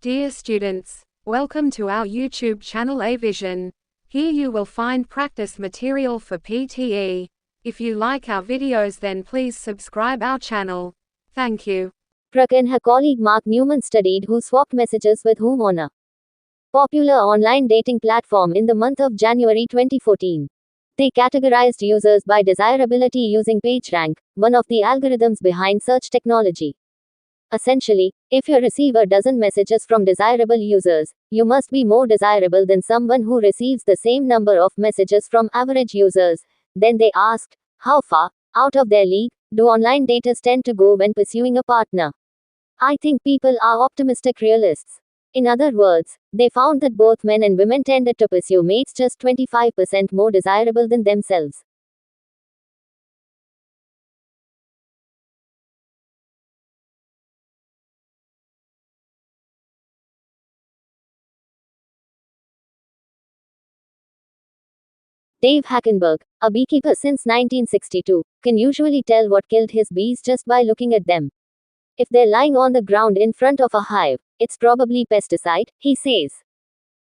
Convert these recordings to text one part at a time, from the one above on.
Dear students, welcome to our YouTube channel A Vision. Here you will find practice material for PTE. If you like our videos, then please subscribe our channel. Thank you. Brooke and her colleague Mark Newman studied who swapped messages with whom on a popular online dating platform in the month of January 2014. They categorized users by desirability using PageRank, one of the algorithms behind search technology. Essentially, if your receiver doesn't messages from desirable users, you must be more desirable than someone who receives the same number of messages from average users. Then they asked, how far out of their league do online daters tend to go when pursuing a partner? I think people are optimistic realists. In other words, they found that both men and women tended to pursue mates just 25% more desirable than themselves. Dave Hackenberg, a beekeeper since 1962, can usually tell what killed his bees just by looking at them. If they're lying on the ground in front of a hive, it's probably pesticide, he says.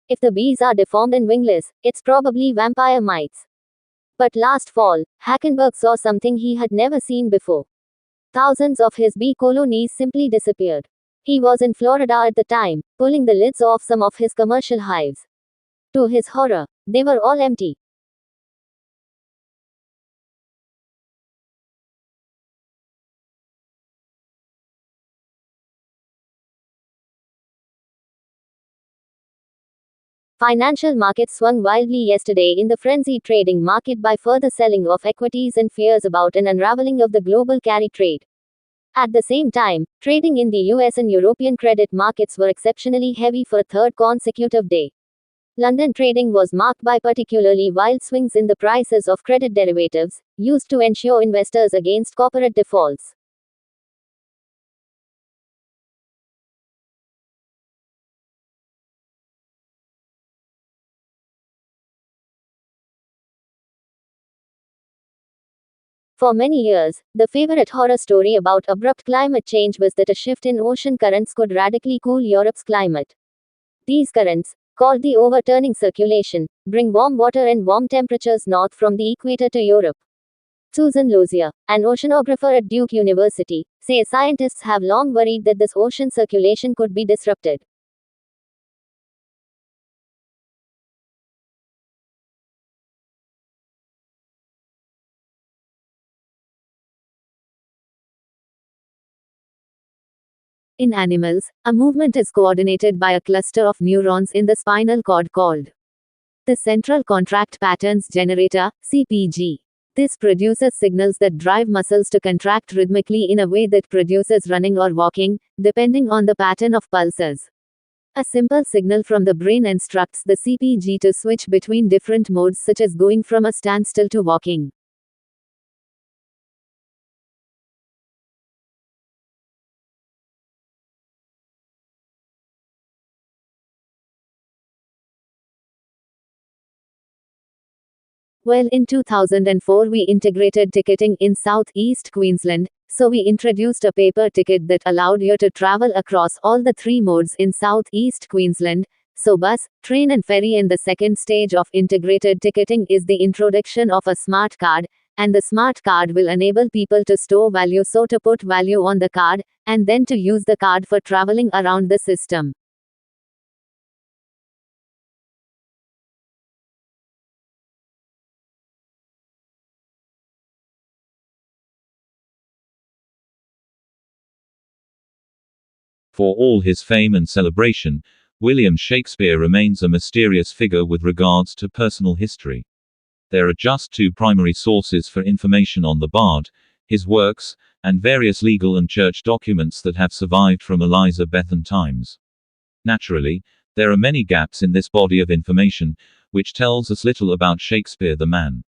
If the bees are deformed and wingless, it's probably vampire mites. But last fall, Hackenberg saw something he had never seen before. Thousands of his bee colonies simply disappeared. He was in Florida at the time, pulling the lids off some of his commercial hives. To his horror, they were all empty. Financial markets swung wildly yesterday in the frenzied trading market by further selling of equities and fears about an unraveling of the global carry trade. At the same time, trading in the US and European credit markets were exceptionally heavy for a third consecutive day. London trading was marked by particularly wild swings in the prices of credit derivatives, used to ensure investors against corporate defaults. For many years, the favorite horror story about abrupt climate change was that a shift in ocean currents could radically cool Europe's climate. These currents, called the overturning circulation, bring warm water and warm temperatures north from the equator to Europe. Susan Lozier, an oceanographer at Duke University, says scientists have long worried that this ocean circulation could be disrupted. In animals, a movement is coordinated by a cluster of neurons in the spinal cord called the central contract patterns generator, CPG. This produces signals that drive muscles to contract rhythmically in a way that produces running or walking, depending on the pattern of pulses. A simple signal from the brain instructs the CPG to switch between different modes, such as going from a standstill to walking. Well, in 2004 we integrated ticketing in Southeast Queensland, so we introduced a paper ticket that allowed you to travel across all the three modes in Southeast Queensland, so bus, train and ferry. And the second stage of integrated ticketing is the introduction of a smart card, and the smart card will enable people to store value, so to put value on the card, and then to use the card for traveling around the system. For all his fame and celebration, William Shakespeare remains a mysterious figure with regards to personal history. There are just two primary sources for information on the bard: his works, and various legal and church documents that have survived from Elizabethan times. Naturally, there are many gaps in this body of information, which tells us little about Shakespeare the man.